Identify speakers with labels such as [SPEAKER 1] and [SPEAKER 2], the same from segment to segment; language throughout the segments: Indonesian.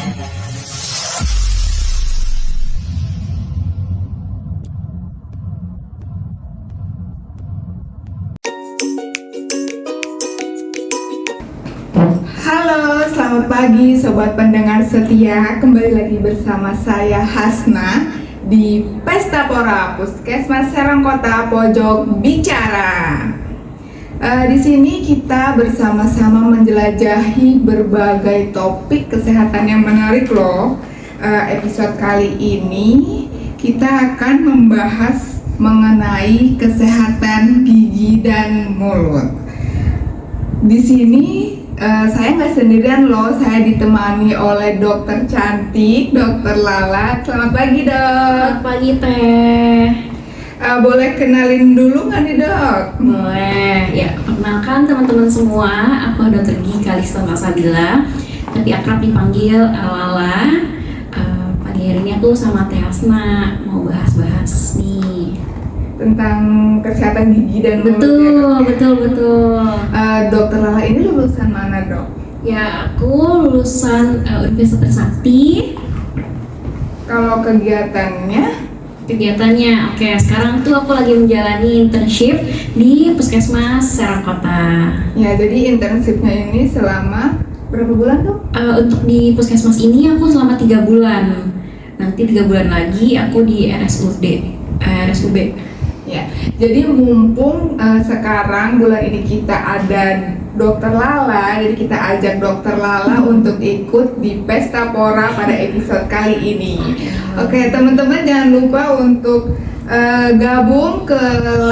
[SPEAKER 1] Halo, selamat pagi sobat pendengar setia. Kembali lagi bersama saya Hasna di Pesta Pora Puskesmas Serangkota Pojok Bicara. Di sini kita bersama-sama menjelajahi berbagai topik kesehatan yang menarik loh. Episode kali ini kita akan membahas mengenai kesehatan gigi dan mulut. Di sini saya nggak sendirian loh, saya ditemani oleh dokter cantik, dokter Lala. Selamat pagi dok.
[SPEAKER 2] Selamat pagi Teh.
[SPEAKER 1] Boleh kenalin dulu nggak nih dok?
[SPEAKER 2] Boleh. Ya, perkenalkan teman-teman semua, aku dokter Gigi Kalista Salsabila, tapi akrab dipanggil Lala. Pagi hari ini aku sama Teh Hasna mau bahas-bahas nih
[SPEAKER 1] Tentang kesehatan gigi dan mulut.
[SPEAKER 2] Betul.
[SPEAKER 1] Dokter Lala ini lulusan mana dok?
[SPEAKER 2] Ya, aku lulusan Universitas Trisakti.
[SPEAKER 1] Kalau
[SPEAKER 2] Kegiatannya, oke, sekarang tuh aku lagi menjalani internship di Puskesmas Serangkota.
[SPEAKER 1] Ya, jadi internshipnya ini selama berapa bulan dok?
[SPEAKER 2] Untuk di Puskesmas ini aku selama 3 bulan. Nanti 3 bulan lagi aku di RSUB.
[SPEAKER 1] Ya, jadi mumpung sekarang bulan ini kita ada dokter Lala, jadi kita ajak dokter Lala untuk ikut di Pesta Pora pada episode kali ini. Oke, teman-teman jangan lupa untuk gabung ke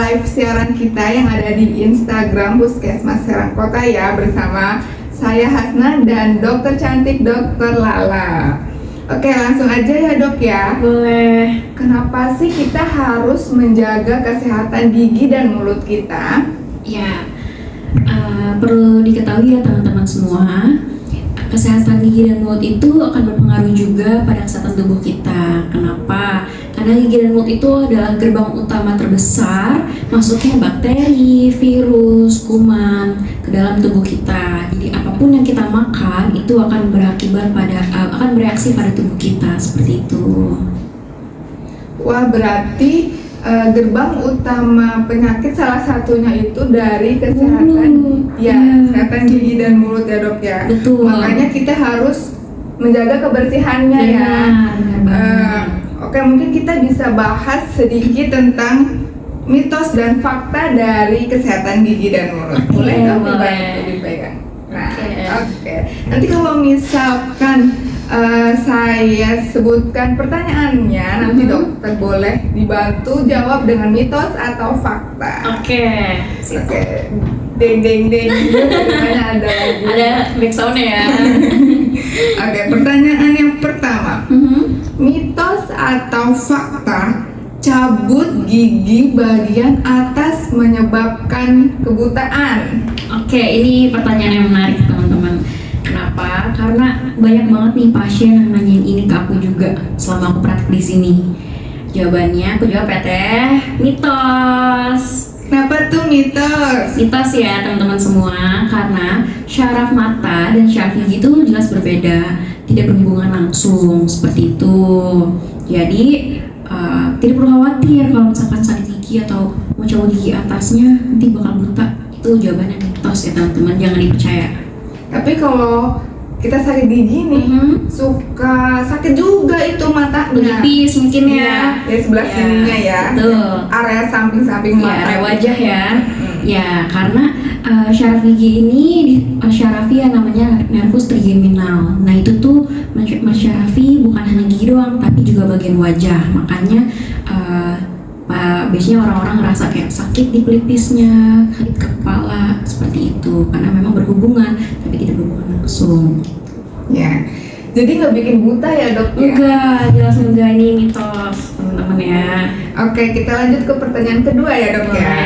[SPEAKER 1] live siaran kita yang ada di Instagram Puskesmas Serangkota ya, bersama saya Hasna dan dokter cantik dokter Lala. Oke, langsung aja ya dok ya.
[SPEAKER 2] Boleh.
[SPEAKER 1] Kenapa sih kita harus menjaga kesehatan gigi dan mulut kita?
[SPEAKER 2] Ya, perlu diketahui ya teman-teman semua, kesehatan gigi dan mulut itu akan berpengaruh juga pada kesehatan tubuh kita. Kenapa? Karena gigi dan mulut itu adalah gerbang utama terbesar masuknya bakteri, virus, kuman ke dalam tubuh kita. Jadi apapun yang kita makan itu akan akan bereaksi pada tubuh kita seperti itu.
[SPEAKER 1] Wah, berarti gerbang utama penyakit salah satunya itu dari kesehatan kesehatan gigi dan mulut ya dok ya.
[SPEAKER 2] Betul.
[SPEAKER 1] Makanya kita harus menjaga kebersihannya ya. Oke, mungkin kita bisa bahas sedikit tentang mitos dan fakta dari kesehatan gigi dan mulut. Boleh dong dipegang. Nah, oke. Nanti kalau misalkan saya sebutkan pertanyaannya, nanti dokter boleh dibantu jawab dengan mitos atau fakta.
[SPEAKER 2] Oke.
[SPEAKER 1] Deng. Ada lagi.
[SPEAKER 2] Ada backsound-nya ya.
[SPEAKER 1] Oke, pertanyaan yang pertama. Mitos atau fakta cabut gigi bagian atas menyebabkan kebutaan?
[SPEAKER 2] Oke, ini pertanyaan yang menarik teman-teman. Kenapa? Karena banyak banget nih pasien yang nanyain ini ke aku juga selama aku praktik di sini. Jawabannya aku jawab ya Teh, mitos.
[SPEAKER 1] Kenapa tuh mitos?
[SPEAKER 2] Mitos ya teman-teman semua, karena syaraf mata dan syaraf gigi itu jelas berbeda, tidak berhubungan langsung seperti itu. Jadi tidak perlu khawatir kalau misalkan sakit gigi atau mau cabut gigi atasnya nanti bakal buta. Itu jawabannya mitos ya teman-teman, jangan dipercaya.
[SPEAKER 1] Tapi kalau kita sakit gigi nih, suka sakit juga itu matanya.
[SPEAKER 2] Menipis mungkin ya.
[SPEAKER 1] Ya sebelah sininya ya.
[SPEAKER 2] Betul.
[SPEAKER 1] Area samping-samping mata.
[SPEAKER 2] Area wajah ya. Ya, karena syaraf gigi ini mensyarafi yang namanya nervus trigeminal. Nah, itu tuh mensyarafi bukan hanya gigi doang, tapi juga bagian wajah. Makanya biasanya orang-orang ngerasa kayak sakit di pelipisnya, sakit ke kepala, seperti itu. Karena memang berhubungan, tapi tidak berhubungan langsung.
[SPEAKER 1] Ya, jadi nggak bikin buta ya dok ya?
[SPEAKER 2] Enggak, jelas enggak, ini mitos teman-teman ya.
[SPEAKER 1] Oke, kita lanjut ke pertanyaan kedua ya dok ya.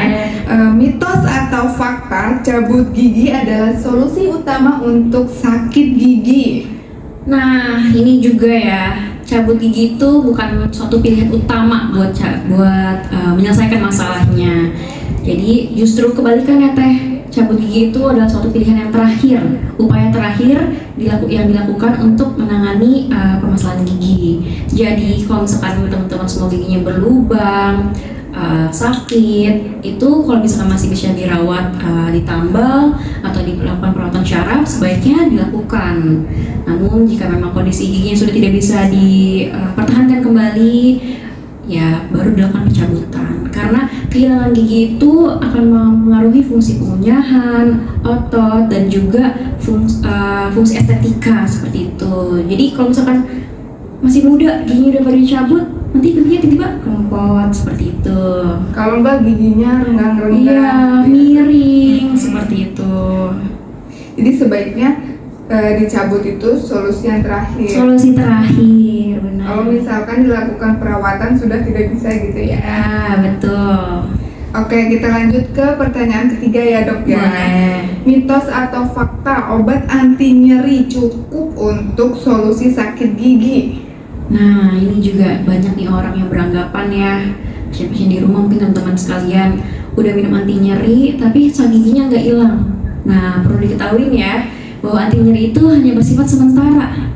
[SPEAKER 1] Mitos atau fakta cabut gigi adalah solusi utama untuk sakit gigi?
[SPEAKER 2] Nah, ini juga ya, cabut gigi itu bukan suatu pilihan utama buat menyelesaikan masalahnya. Jadi justru kebalikannya Teh, cabut gigi itu adalah suatu pilihan yang terakhir, upaya terakhir yang dilakukan untuk menangani permasalahan gigi. Jadi kalau misalkan teman-teman semua giginya berlubang, sakit, itu kalau misalkan masih bisa dirawat, ditambal atau dilakukan perawatan syaraf, sebaiknya dilakukan. Namun jika memang kondisi giginya sudah tidak bisa dipertahankan kembali, ya baru dilakukan pencabutan. Karena kehilangan gigi itu akan mempengaruhi fungsi pengunyahan, otot, dan juga fungsi estetika seperti itu. Jadi kalau misalkan masih muda, giginya udah pada dicabut, nanti giginya tiba-tiba kempot seperti itu.
[SPEAKER 1] Kalau enggak giginya renggang-renggang.
[SPEAKER 2] Iya, miring seperti itu.
[SPEAKER 1] Jadi sebaiknya dicabut itu solusi yang terakhir.
[SPEAKER 2] Solusi terakhir, benar.
[SPEAKER 1] Kalau misalkan dilakukan perawatan sudah tidak bisa gitu ya.
[SPEAKER 2] Ya, betul.
[SPEAKER 1] Oke, kita lanjut ke pertanyaan ketiga ya dok ya.
[SPEAKER 2] Boleh.
[SPEAKER 1] Mitos atau fakta obat anti nyeri cukup untuk solusi sakit gigi?
[SPEAKER 2] Nah, ini juga banyak nih orang yang beranggapan ya, pasien-pasien di rumah mungkin teman-teman sekalian udah minum anti nyeri tapi sakit giginya nggak hilang. Nah, perlu diketahui ya bahwa anti nyeri itu hanya bersifat sementara.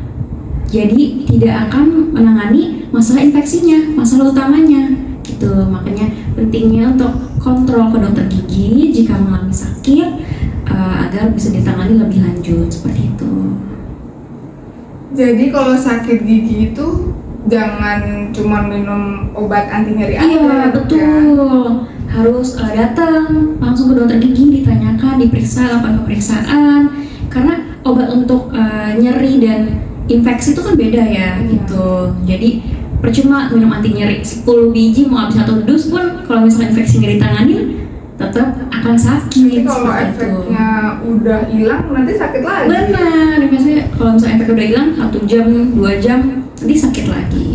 [SPEAKER 2] Jadi tidak akan menangani masalah infeksinya, masalah utamanya. Gitu. Makanya pentingnya untuk kontrol ke dokter gigi jika mengalami sakit agar bisa ditangani lebih lanjut seperti itu.
[SPEAKER 1] Jadi kalau sakit gigi itu jangan cuma minum obat anti nyeri aja.
[SPEAKER 2] Iya,
[SPEAKER 1] Dok,
[SPEAKER 2] betul.
[SPEAKER 1] ya?
[SPEAKER 2] Harus datang langsung ke dokter gigi, ditanyakan, diperiksa, lakukan pemeriksaan. Karena obat untuk nyeri dan infeksi itu kan beda ya, gitu. Jadi percuma minum anti nyeri 10 biji mau habis 1 dus pun kalau misalnya infeksi nggak ditangani tetap akan sakit.
[SPEAKER 1] Nanti kalau
[SPEAKER 2] seperti itu.
[SPEAKER 1] efeknya udah hilang nanti sakit lagi.
[SPEAKER 2] Benar, biasanya kalau misalnya efek udah hilang 1 jam, 2 jam nanti sakit lagi.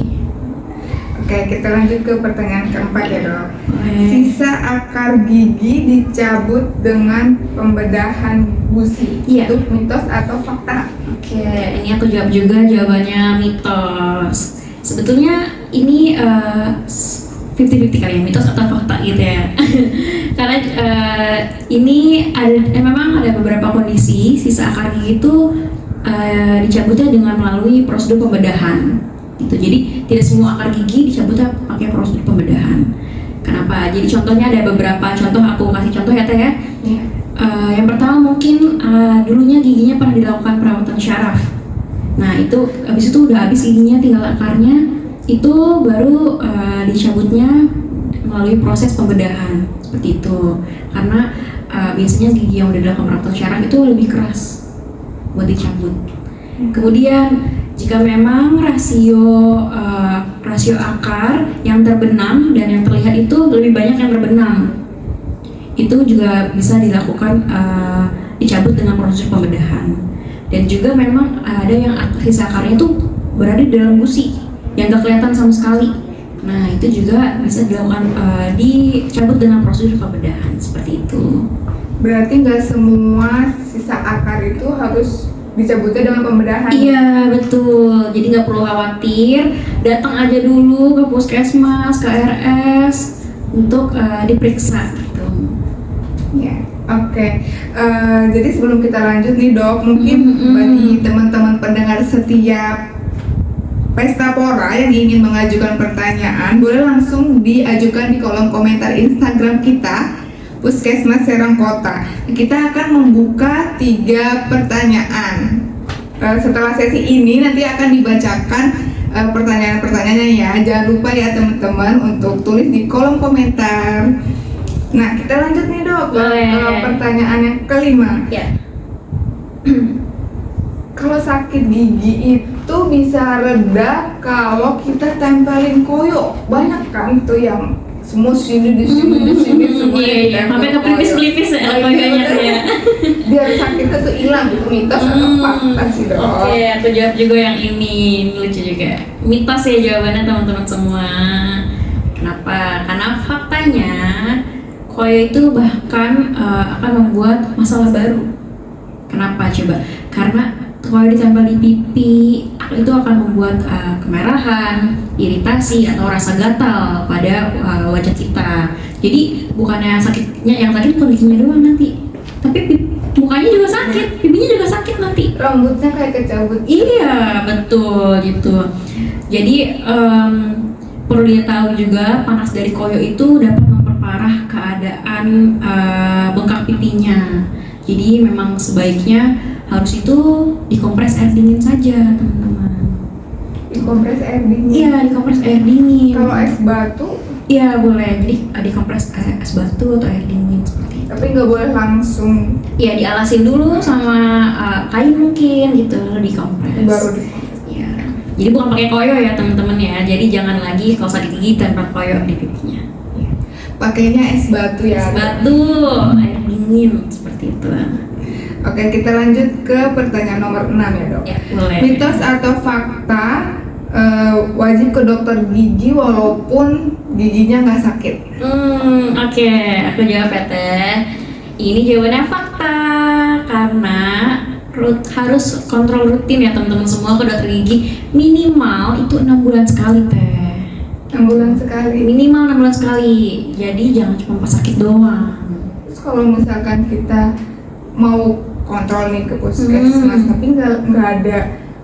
[SPEAKER 1] Oke, kita lanjut ke pertanyaan keempat ya dok.
[SPEAKER 2] Boleh.
[SPEAKER 1] Sisa akar gigi dicabut dengan pembedahan gusi.
[SPEAKER 2] Iya.
[SPEAKER 1] Itu mitos atau fakta?
[SPEAKER 2] Oke, ini aku jawab juga jawabannya mitos. Sebetulnya ini 50-50 kali ya, mitos atau fakta gitu ya. Karena ini memang ada beberapa kondisi sisa akar gigi itu dicabutnya dengan melalui prosedur pembedahan. Gitu. Jadi tidak semua akar gigi dicabutnya pakai prosedur pembedahan. Kenapa? Jadi contohnya ada beberapa contoh, aku kasih contoh ya Teh ya.
[SPEAKER 1] Iya.
[SPEAKER 2] Yang pertama mungkin dulunya giginya pernah dilakukan perawatan syaraf. Nah itu habis itu udah habis giginya, tinggal akarnya, itu baru dicabutnya melalui proses pembedahan seperti itu. Karena biasanya gigi yang udah dilakukan perawatan syaraf itu lebih keras buat dicabut. Kemudian jika memang rasio akar yang terbenam dan yang terlihat itu lebih banyak yang terbenam, itu juga bisa dilakukan dicabut dengan proses pembedahan. Dan juga memang ada yang sisa akarnya itu berada di dalam gusi yang gak kelihatan sama sekali. Nah itu juga bisa dilakukan dicabut dengan prosedur pembedahan seperti itu.
[SPEAKER 1] Berarti nggak semua sisa akar itu harus dicabutnya dengan pembedahan?
[SPEAKER 2] Iya betul, jadi nggak perlu khawatir, datang aja dulu ke puskesmas, ke RS untuk diperiksa gitu.
[SPEAKER 1] Ya, oke. Jadi sebelum kita lanjut nih dok, mungkin bagi teman-teman pendengar setiap Pesta Pora yang ingin mengajukan pertanyaan, boleh langsung diajukan di kolom komentar Instagram kita, Puskesmas Serang Kota. Kita akan membuka 3 pertanyaan. Setelah sesi ini nanti akan dibacakan pertanyaan-pertanyaannya ya. Jangan lupa ya teman-teman untuk tulis di kolom komentar. Nah, kita lanjut nih dok ke pertanyaan yang kelima.
[SPEAKER 2] Ya.
[SPEAKER 1] Kalau sakit gigi itu bisa reda kalau kita tempelin koyo. Banyak kan tuh yang semua sini di sini semua
[SPEAKER 2] Iya, sampai ke pelipis-pelipis ya koyonya tuh ya.
[SPEAKER 1] Biar sakitnya tuh hilang, itu mitos atau fakta sih dok?
[SPEAKER 2] Oke, aku jawab juga yang ini lucu juga. Mitos ya jawabannya teman-teman semua. Kenapa? Karena faktanya koyo itu bahkan akan membuat masalah baru. Kenapa coba? Karena koyo ditempel di pipi itu akan membuat kemerahan, iritasi atau rasa gatal pada wajah kita. Jadi bukannya sakitnya yang tadi bukan giginya doang nanti, tapi mukanya juga sakit, pipinya juga sakit nanti.
[SPEAKER 1] Rambutnya kayak kecabut.
[SPEAKER 2] Iya, betul gitu. Jadi perlu dia tahu juga panas dari koyo itu dapat memperparah keadaan bengkak pipinya. Jadi memang sebaiknya harus itu dikompres air dingin saja, teman-teman.
[SPEAKER 1] Dikompres air dingin.
[SPEAKER 2] Iya, dikompres air dingin.
[SPEAKER 1] Kalau es batu,
[SPEAKER 2] Iya boleh. Jadi dikompres es batu atau air dingin seperti itu.
[SPEAKER 1] tapi nggak boleh langsung
[SPEAKER 2] Iya, dialasin dulu sama kain mungkin gitu, lalu dikompres.
[SPEAKER 1] baru dikompres.
[SPEAKER 2] Ya. Jadi bukan pakai koyo ya teman-teman ya. Jadi jangan lagi kalau sakit gigi tanpa koyo di pipinya.
[SPEAKER 1] Pakainya es batu ya.
[SPEAKER 2] Es batu, air dingin seperti itu.
[SPEAKER 1] Oke, kita lanjut ke pertanyaan nomor 6 ya dok.
[SPEAKER 2] Ya boleh.
[SPEAKER 1] Mitos atau fakta wajib ke dokter gigi walaupun giginya nggak sakit?
[SPEAKER 2] Oke, aku jawab ya Teh. Ini jawabannya fakta karena harus kontrol rutin ya teman-teman semua ke dokter gigi minimal itu 6 bulan sekali Teh.
[SPEAKER 1] 6 bulan sekali.
[SPEAKER 2] Minimal 6 bulan sekali. Jadi jangan cuma pas sakit doang.
[SPEAKER 1] Terus kalau misalkan kita mau kontrol nih ke puskesmas tapi nggak ada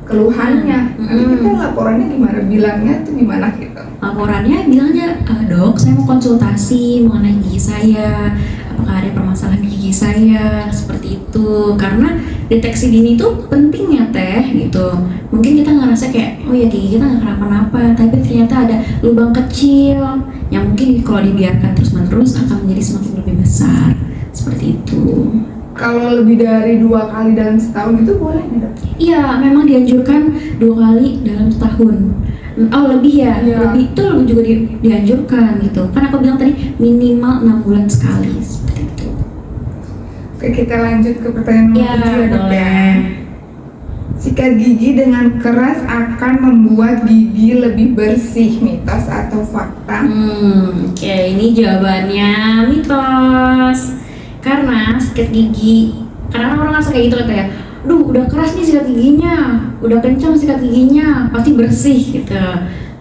[SPEAKER 1] keluhannya, nanti kita laporannya gimana? Bilangnya tuh gimana gitu?
[SPEAKER 2] Laporannya bilang aja, dok saya mau konsultasi mengenai gigi saya, apakah ada permasalahan gigi saya, seperti itu. Karena deteksi dini itu penting ya Teh gitu. Mungkin kita ngerasa kayak, oh ya gigi kita nggak kenapa-napa, tapi ternyata ada lubang kecil yang mungkin kalau dibiarkan terus-menerus akan menjadi semakin lebih besar, seperti itu.
[SPEAKER 1] Kalau lebih dari 2 kali dalam setahun itu boleh nggak dok?
[SPEAKER 2] Iya, memang dianjurkan 2 kali dalam setahun. Oh lebih ya,
[SPEAKER 1] Iya.
[SPEAKER 2] lebih itu lebih juga dianjurkan gitu. Kan aku bilang tadi minimal 6 bulan sekali seperti itu.
[SPEAKER 1] Oke, kita lanjut ke pertanyaan nomor 7 ya dok ya. Sikat gigi dengan keras akan membuat gigi lebih bersih, mitos atau fakta?
[SPEAKER 2] Oke, ini jawabannya mitos. Karena sikat gigi, karena orang ngerasa kayak gitu katanya, duh udah keras nih sikat giginya, udah kencang sikat giginya, pasti bersih gitu.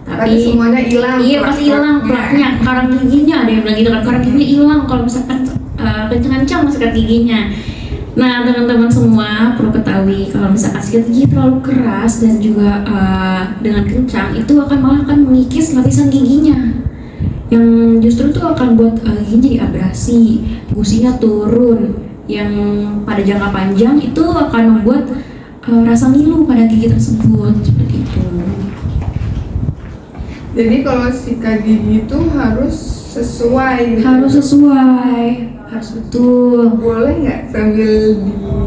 [SPEAKER 1] Tapi semuanya hilang.
[SPEAKER 2] Iya pasti hilang plaknya, karang giginya ada yang bilang gitu kan, karang giginya hilang kalau misalkan kencang-kencang sikat giginya. Nah teman-teman semua perlu ketahui kalau misalkan sikat gigi terlalu keras dan juga dengan kencang itu malah akan mengikis lapisan giginya, yang justru tuh akan buat giginya jadi abrasi, gusinya turun, yang pada jangka panjang itu akan membuat rasa ngilu pada gigi tersebut seperti itu. Jadi
[SPEAKER 1] kalau sikat gigi itu harus sesuai.
[SPEAKER 2] harus sesuai, harus betul.
[SPEAKER 1] Boleh nggak sambil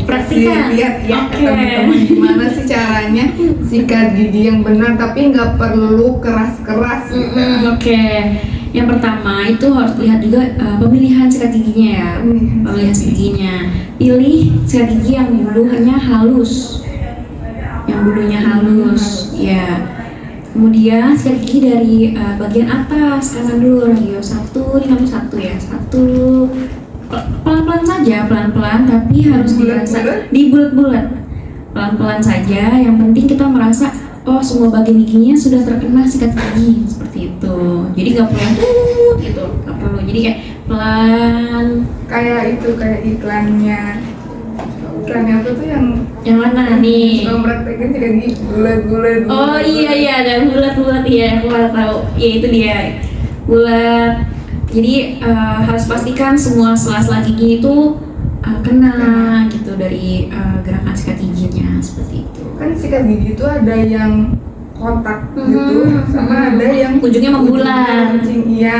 [SPEAKER 2] Praktikan.
[SPEAKER 1] lihat ya
[SPEAKER 2] Oke.
[SPEAKER 1] teman-teman gimana sih caranya sikat gigi yang benar tapi nggak perlu keras-keras gitu.
[SPEAKER 2] Oke. Yang pertama itu harus lihat juga pemilihan sikat giginya ya. Pemilihan sikat giginya. Pilih sikat gigi yang bulunya halus. Yang bulunya halus, ya. Kemudian sikat gigi dari bagian atas kanan dulu, radio 1, ini nomor 1 ya. 1 pelan-pelan saja, pelan-pelan tapi harus dirasa dibulat-bulat. Pelan-pelan saja, yang penting kita merasa oh semua bagian giginya sudah terkena sikat gigi seperti itu. Jadi nggak perlu yang gitu, nggak perlu. Jadi kayak pelan.
[SPEAKER 1] Kayak iklannya apa tuh
[SPEAKER 2] Yang mana nih?
[SPEAKER 1] praktekin sikat gigi bulat-bulat.
[SPEAKER 2] Oh iya ada bulat-bulat ya, aku baru tahu. Ya itu dia bulat. Jadi harus pastikan semua sela-sela gigi itu kena gitu dari gerakan sikat giginya seperti itu.
[SPEAKER 1] Kan sikat gigi itu ada yang kotak gitu, sama ada yang
[SPEAKER 2] ujungnya membulat.
[SPEAKER 1] Iya.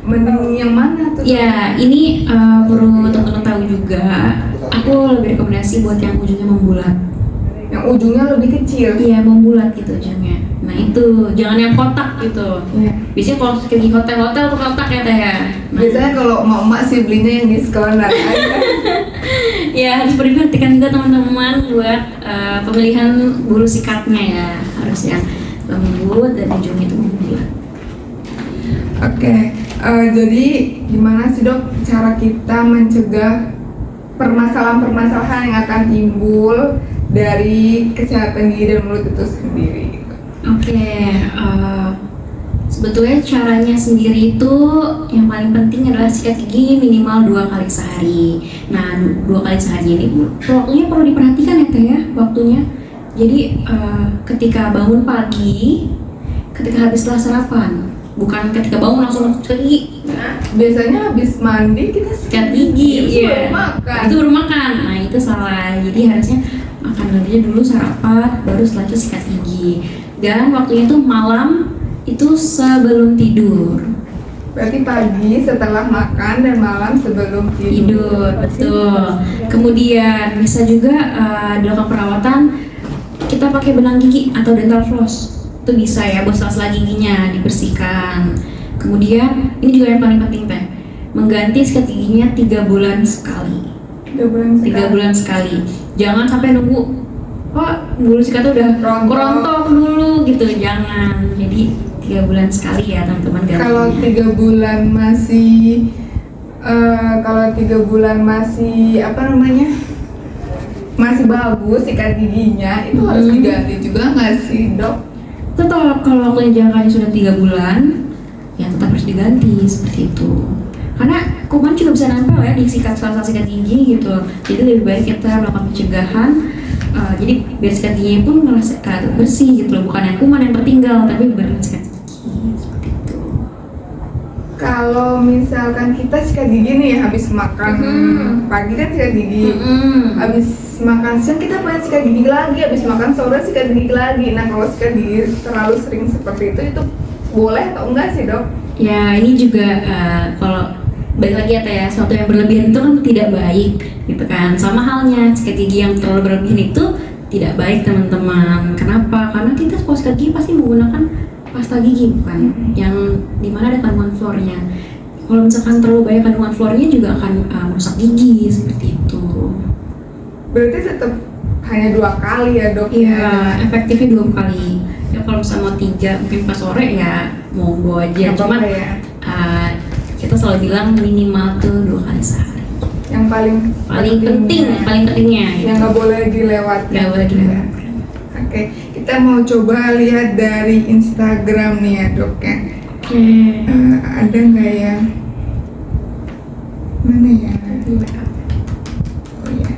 [SPEAKER 1] Mending yang mana tuh?
[SPEAKER 2] Ya, ini perlu teman-teman tahu juga. Aku lebih rekomendasi buat yang ujungnya membulat.
[SPEAKER 1] Yang ujungnya lebih kecil.
[SPEAKER 2] Iya, membulat gitu ujungnya. Nah itu, jangan yang kotak gitu.
[SPEAKER 1] Iya.
[SPEAKER 2] Biasanya kalau di hotel-hotel tuh kotak ya Teh ya. Nah,
[SPEAKER 1] Biasanya kalau emak sih belinya yang diskonan.
[SPEAKER 2] ya harus diperhatikan juga teman-teman buat pemilihan bulu sikatnya ya. Harus yang lembut dan ujungnya itu membulat.
[SPEAKER 1] Oke, jadi gimana sih dok cara kita mencegah permasalahan-permasalahan yang akan timbul dari kesehatan gigi dan mulut itu sendiri?
[SPEAKER 2] Oke, Sebetulnya caranya sendiri itu yang paling penting adalah sikat gigi minimal 2 kali sehari. Nah, 2 kali sehari ini waktunya perlu diperhatikan ya Teh ya, waktunya. Jadi ketika bangun pagi, ketika habislah sarapan, bukan ketika bangun langsung sikat gigi.
[SPEAKER 1] Nah, biasanya habis mandi kita
[SPEAKER 2] Sikat gigi,
[SPEAKER 1] baru makan.
[SPEAKER 2] Itu baru makan. Nah, itu salah. Jadi harusnya makan dulu sarapan, baru setelah itu sikat gigi. Dan waktunya itu malam, itu sebelum tidur.
[SPEAKER 1] Berarti pagi setelah makan dan malam sebelum tidur.
[SPEAKER 2] Betul. Kemudian bisa juga dilakukan perawatan, kita pakai benang gigi atau dental floss. Itu bisa ya buat sela-sela giginya dibersihkan. Kemudian ini juga yang paling penting Teh, mengganti sikat giginya 3 bulan sekali.
[SPEAKER 1] 3 bulan sekali.
[SPEAKER 2] 3 bulan sekali. Jangan sampai nunggu bulu sikatnya udah rontok dulu gitu, jangan. Jadi 3 bulan sekali ya teman-teman gantinya.
[SPEAKER 1] Kalau 3 bulan masih apa namanya, masih bagus sikat giginya, itu harus diganti juga nggak sih dok?
[SPEAKER 2] Tetap kalau waktunya jangkanya sudah 3 bulan, ya tetap harus diganti seperti itu. Karena kuman juga bisa nempel ya di sela-sela sikat gigi gitu. Jadi lebih baik kita melakukan pencegahan. Jadi biar sikat giginya pun ngerasa bersih gitu loh, bukan yang kuman yang tertinggal, tapi benar sikat gigi seperti itu.
[SPEAKER 1] Kalau misalkan kita sikat gigi nih habis makan pagi kan sikat gigi, habis makan siang kita pengen sikat gigi lagi, habis makan sore sikat gigi lagi. Nah kalau sikat gigi terlalu sering seperti itu boleh atau enggak sih dok?
[SPEAKER 2] Ya ini juga kalau balik lagi ya Teh ya, sesuatu yang berlebihan itu kan tidak baik gitu kan. Sama halnya sikat gigi yang terlalu berlebihan itu tidak baik teman-teman. Kenapa? Karena kita kalau sikat gigi pasti menggunakan pasta gigi bukan, yang dimana ada kandungan fluornya. Kalau misalkan terlalu banyak kandungan fluornya juga akan merusak gigi seperti itu.
[SPEAKER 1] Berarti tetap hanya 2 kali ya dok?
[SPEAKER 2] Iya, efektifnya 2 kali. Ya kalau misalnya mau 3 mungkin pas sore ya monggo aja. Cuman
[SPEAKER 1] ya.
[SPEAKER 2] Kita selalu bilang minimal tuh 2 kali sehari.
[SPEAKER 1] Yang paling
[SPEAKER 2] pentingnya
[SPEAKER 1] yang nggak boleh dilewatkan.
[SPEAKER 2] Nggak boleh dilewatkan.
[SPEAKER 1] Oke, kita mau coba lihat dari Instagram nih ya dok ya. Ada nggak ya? Mana ya? Oh ya.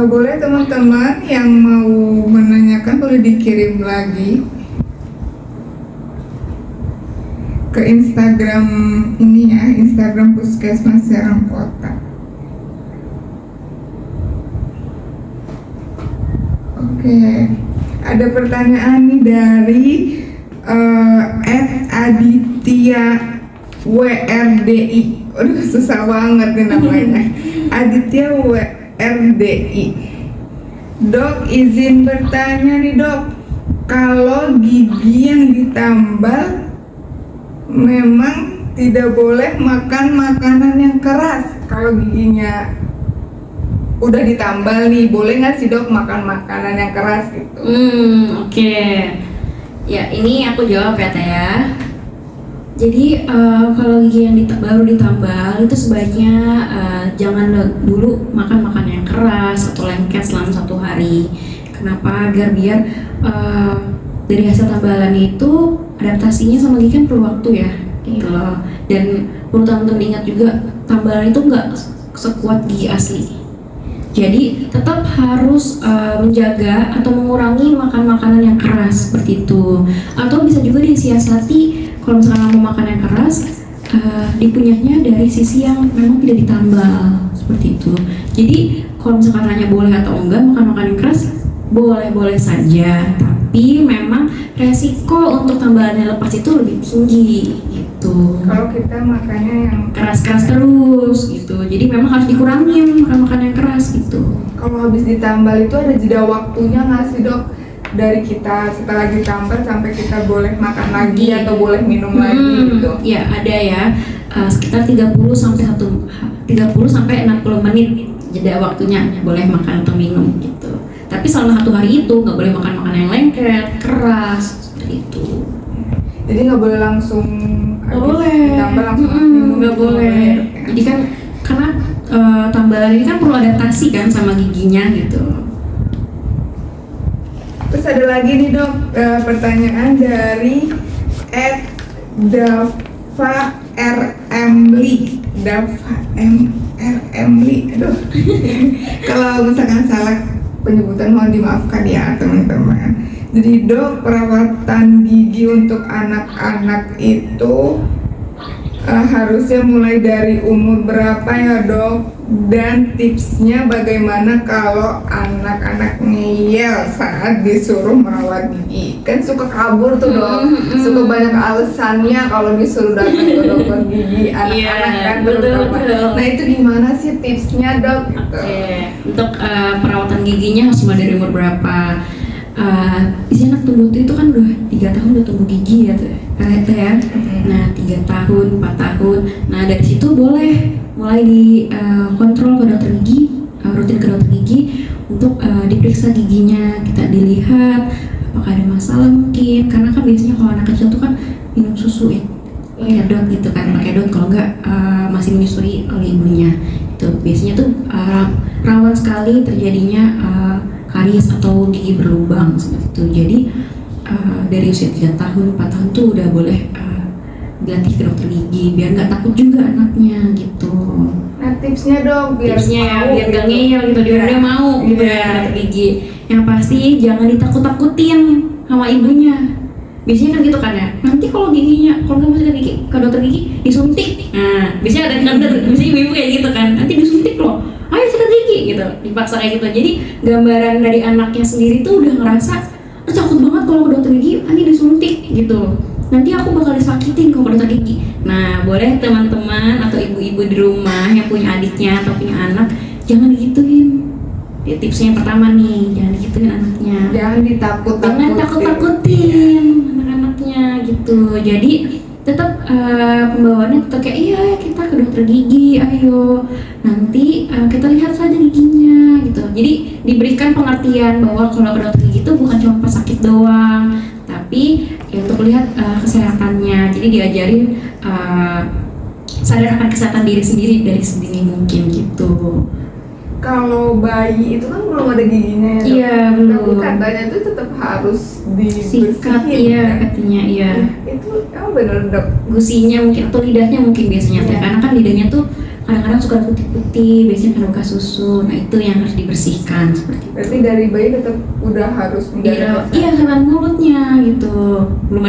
[SPEAKER 1] Boleh teman-teman yang mau menanyakan boleh dikirim lagi ke Instagram ini ya, Instagram Puskesmas Serang Kota. Oke, ada pertanyaan nih dari @Aditya WRDI. Aduh susah banget nih namanya. Aditya WRDI. Dok, izin bertanya nih dok, kalau gigi yang ditambal memang tidak boleh makan makanan yang keras. Kalau giginya udah ditambal nih, boleh nggak sih dok makan makanan yang keras gitu?
[SPEAKER 2] Oke. Ya ini aku jawab ya Teh ya. Jadi kalau gigi yang baru ditambal itu sebaiknya jangan dulu makan makanan yang keras atau lengket selama 1 hari. Kenapa? Agar biar dari hasil tambalan itu adaptasinya sama gigi kan perlu waktu ya, gitu loh. Dan perlu teman-teman ingat juga tambalan itu nggak sekuat gigi asli. Jadi tetap harus menjaga atau mengurangi makan makanan yang keras seperti itu. Atau bisa juga disiasati kalau misalkan mau makan yang keras, dikunyahnya dari sisi yang memang tidak ditambal seperti itu. Jadi kalau misalkan hanya boleh atau enggak makan makanan yang keras, boleh-boleh saja. Tapi memang resiko untuk tambalannya lepas itu lebih tinggi gitu.
[SPEAKER 1] Kalau kita makannya yang
[SPEAKER 2] Keras-keras terus gitu. Jadi memang harus dikurangin makan makanan yang keras gitu.
[SPEAKER 1] kalau habis ditambal itu ada jeda waktunya nggak sih dok? Dari kita setelah ditambal sampai kita boleh makan lagi atau boleh minum lagi gitu?
[SPEAKER 2] Ya ada ya, sekitar 30 sampai 60 menit jeda waktunya boleh makan atau minum gitu. Tapi selama 1 hari itu nggak boleh makan makanan yang lengket, keras seperti itu.
[SPEAKER 1] Jadi nggak boleh langsung
[SPEAKER 2] Nggak boleh.
[SPEAKER 1] Ditambal langsung
[SPEAKER 2] Nggak boleh. Jadi kan karena tambalan ini kan perlu adaptasi kan sama giginya gitu.
[SPEAKER 1] Terus ada lagi nih dok, pertanyaan dari @Dava RMli. Dava RMli. Aduh. Kalau misalkan salah penyebutan mohon dimaafkan ya teman-teman. Jadi dok, perawatan gigi untuk anak-anak itu harusnya mulai dari umur berapa ya dok? Dan tipsnya bagaimana kalau anak-anak ngeyel saat disuruh merawat gigi? Kan suka kabur tuh dok, suka banyak alasannya kalau disuruh datang ke dokter gigi anak-anak kan terutama. Nah itu gimana sih tipsnya dok?
[SPEAKER 2] Untuk perawatan giginya harus mulai dari umur berapa? Isi anak tumbuh itu kan udah 3 tahun udah tumbuh gigi ya tuh ya. Nah 3 tahun, 4 tahun. Nah dari situ boleh mulai di kontrol ke dokter gigi, rutin ke dokter gigi untuk diperiksa giginya, kita dilihat apakah ada masalah mungkin. Karena kan biasanya kalau anak kecil tuh kan minum susu ya, pakai dot gitu kan, pakai dot kalau nggak masih menyusui oleh ibunya. Itu biasanya tuh rawan sekali terjadinya karies atau gigi berlubang seperti itu. Jadi dari usia 3 tahun, 4 tahun tuh udah boleh dilatih ke dokter gigi biar nggak takut juga anaknya gitu.
[SPEAKER 1] Nah tipsnya dong biar
[SPEAKER 2] biar nggak ngeyel gitu, dia udah mau gitu ya dokter gigi. Yang pasti jangan ditakut-takutin sama ibunya. Biasanya kan gitu kan ya. Nanti kalau nggak masuk ke dokter gigi disuntik. Nah biasanya biasanya ibu-ibu kayak gitu kan. Nanti disuntik loh. Ayo sikat gigi gitu, dipaksa kayak gitu. Jadi gambaran dari anaknya sendiri tuh udah ngerasa takut banget kalau ke dokter gigi nanti disuntik gitu. Nanti aku bakal disakitin kalau ke dokter gigi. Nah, boleh teman-teman atau ibu-ibu di rumah yang punya adiknya atau punya anak, jangan digituin. Tipsnya yang pertama nih, jangan digituin anaknya.
[SPEAKER 1] Jangan
[SPEAKER 2] takut-takutin anak-anaknya gitu. Jadi tetap pembawaannya tetap kayak iya kita ke dokter gigi, ayo nanti kita lihat saja giginya gitu. Jadi diberikan pengertian bahwa kalau ke dokter gigi itu bukan cuma pas sakit doang, tapi ya untuk lihat kesehatannya. Jadi diajarin sadar akan kesehatan diri sendiri dari sedini mungkin gitu.
[SPEAKER 1] Kalau bayi itu kan belum ada giginya ya dok?
[SPEAKER 2] Iya belum.
[SPEAKER 1] Tapi katanya itu tetap harus
[SPEAKER 2] Sikat
[SPEAKER 1] dibersihin kan?
[SPEAKER 2] katanya iya.
[SPEAKER 1] Itu bener dok.
[SPEAKER 2] Gusinya mungkin atau lidahnya mungkin biasanya teh, karena kan lidahnya tuh kadang-kadang suka putih-putih, biasanya kan bekas susu. Nah itu yang harus dibersihkan seperti itu.
[SPEAKER 1] Berarti dari bayi tetap udah harus menjaga
[SPEAKER 2] Iya sama mulutnya gitu. Belum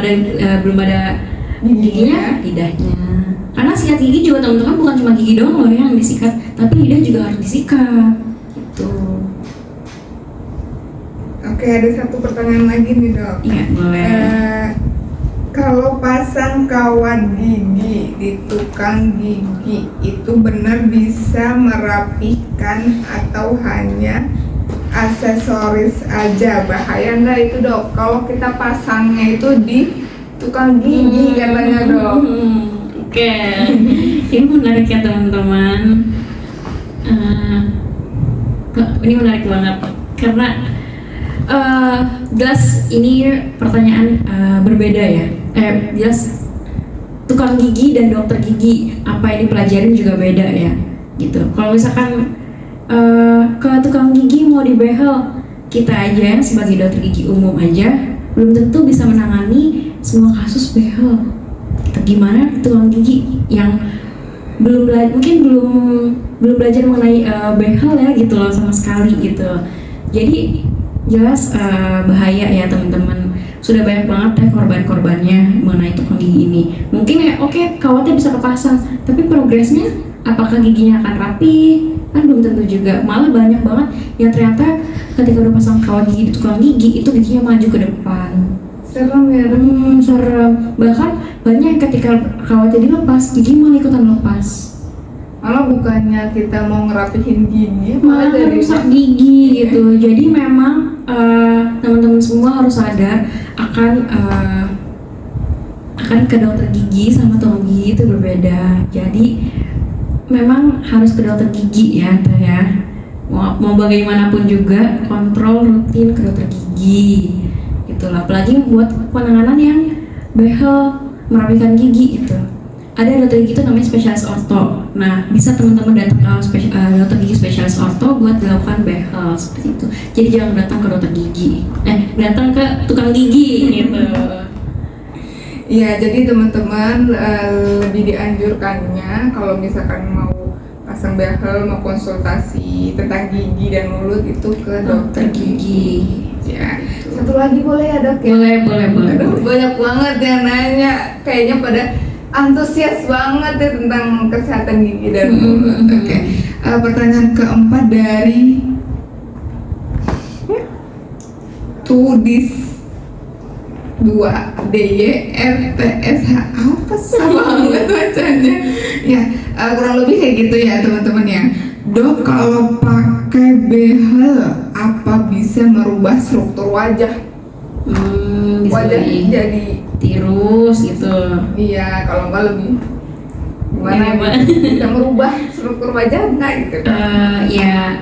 [SPEAKER 2] ada giginya, lidahnya. Karena sikat gigi juga teman-teman bukan cuma gigi doang loh yang disikat, tapi lidah juga harus disikat gitu.
[SPEAKER 1] Oke, ada satu pertanyaan lagi nih dok.
[SPEAKER 2] Iya boleh.
[SPEAKER 1] Kalau pasang kawat gigi di tukang gigi itu benar bisa merapikan atau hanya aksesoris aja? Bahaya nggak itu dok? Kalau kita pasangnya itu di tukang gigi katanya dok.
[SPEAKER 2] Oke, ini menarik ya teman-teman. Ini menarik banget karena jelas ini pertanyaan berbeda ya. Jelas tukang gigi dan dokter gigi apa yang dipelajarin juga beda ya, gitu. Kalau misalkan ke tukang gigi mau dibehel, kita aja sebagai dokter gigi umum aja belum tentu bisa menangani semua kasus behel. Gimana tukang gigi yang mungkin belum belajar mengenai behel ya gitu loh sama sekali gitu. Jadi jelas bahaya ya teman-teman. Sudah banyak banget ya korban-korbannya mengenai tukang gigi ini. Mungkin ya oke, kawatnya bisa kepasang, tapi progresnya apakah giginya akan rapi? Kan belum tentu juga. Malah banyak banget yang ternyata ketika udah pasang kawat gigi di tukang gigi itu giginya maju ke depan.
[SPEAKER 1] Serem ya dok.
[SPEAKER 2] Serem. Bahkan banyak ketika kawatnya dilepas, gigi malah ikutan lepas.
[SPEAKER 1] Malah bukannya kita mau ngerapihin gigi,
[SPEAKER 2] Malah
[SPEAKER 1] jadi
[SPEAKER 2] rusak gigi gitu. Jadi memang teman-teman semua harus sadar akan ke dokter gigi sama tukang gigi itu berbeda. Jadi memang harus ke dokter gigi ya, Teh ya. Mau bagaimanapun juga kontrol rutin ke dokter gigi. Itulah apalagi buat penanganan yang behel merapikan gigi gitu. Ada dokter gigi itu namanya spesialis orto. Nah, bisa teman-teman datang ke dokter gigi spesialis orto buat dilakukan behel seperti itu. Jadi jangan datang ke dokter gigi. Datang ke tukang gigi gitu.
[SPEAKER 1] Iya, jadi teman-teman lebih dianjurkannya kalau misalkan mau pasang behel, mau konsultasi tentang gigi dan mulut itu ke dokter gigi. Ya, satu lagi boleh ya dok ya?
[SPEAKER 2] Boleh.
[SPEAKER 1] Aduh, banyak banget yang nanya, kayaknya pada antusias banget ya tentang kesehatan gigi dan mulut. Oke, pertanyaan keempat dari Tudis 2DYRTSH, apa sih banget bacanya ya. Kurang lebih kayak gitu ya teman-teman ya. Dok, kalau pakai behel apa bisa merubah struktur wajah?
[SPEAKER 2] Bisa
[SPEAKER 1] Wajah jadi
[SPEAKER 2] tirus gitu.
[SPEAKER 1] iya, kalau enggak lebih gimana
[SPEAKER 2] Gimana?
[SPEAKER 1] gitu? Bisa merubah struktur wajah enggak gitu?
[SPEAKER 2] Ya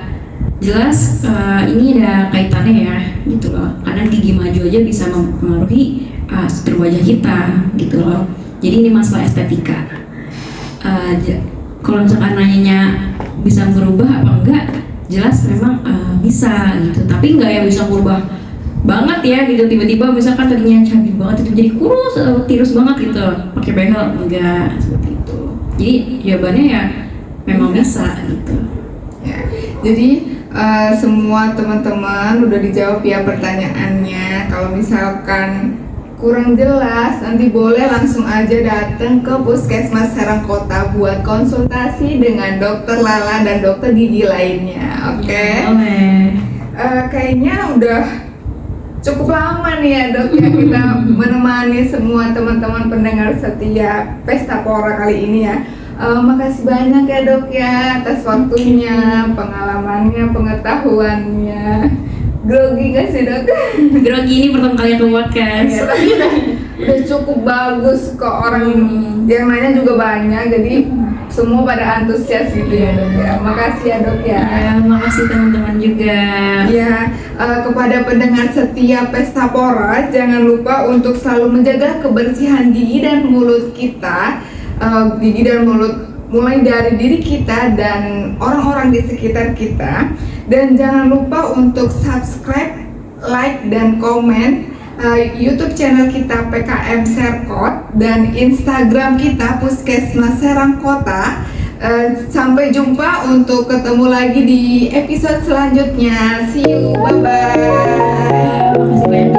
[SPEAKER 2] jelas ini ada kaitannya ya gitu loh, karena gigi maju aja bisa mempengaruhi struktur wajah kita gitu loh. Jadi ini masalah estetika. Kalau misalkan nanyanya bisa berubah apa enggak, jelas memang bisa gitu, tapi enggak yang bisa berubah banget ya gitu, tiba-tiba misalkan tadinya cabi banget itu jadi kurus atau tirus banget gitu pakai behel, enggak seperti itu. Jadi jawabannya ya memang bisa gitu
[SPEAKER 1] Ya, jadi semua teman-teman udah dijawab ya pertanyaannya. Kalau misalkan kurang jelas, nanti boleh langsung aja datang ke Puskesmas Serang Kota buat konsultasi dengan Dokter Lala dan dokter gigi lainnya. Oke?
[SPEAKER 2] Boleh.
[SPEAKER 1] Kayaknya udah cukup lama nih ya dok ya kita menemani semua teman-teman pendengar setia Pesta Pora kali ini ya. Makasih banyak ya dok ya atas waktunya, pengalamannya, pengetahuannya. Grogi gak sih dok?
[SPEAKER 2] Grogi ini pertama kali aku podcast.
[SPEAKER 1] Ya, tapi udah cukup bagus kok, orang yang nanya juga banyak, jadi semua pada antusias gitu ya dok ya. Makasih ya dok ya.
[SPEAKER 2] Ya, makasih teman-teman juga.
[SPEAKER 1] Ya, kepada pendengar setia Pesta Pora, jangan lupa untuk selalu menjaga kebersihan gigi dan mulut kita. Gigi dan mulut mulai dari diri kita dan orang-orang di sekitar kita. Dan jangan lupa untuk subscribe, like, dan komen YouTube channel kita PKM Serkot dan Instagram kita Puskesmas Serang Kota. Sampai jumpa untuk ketemu lagi di episode selanjutnya. See you, bye-bye.
[SPEAKER 2] Makasih banyak.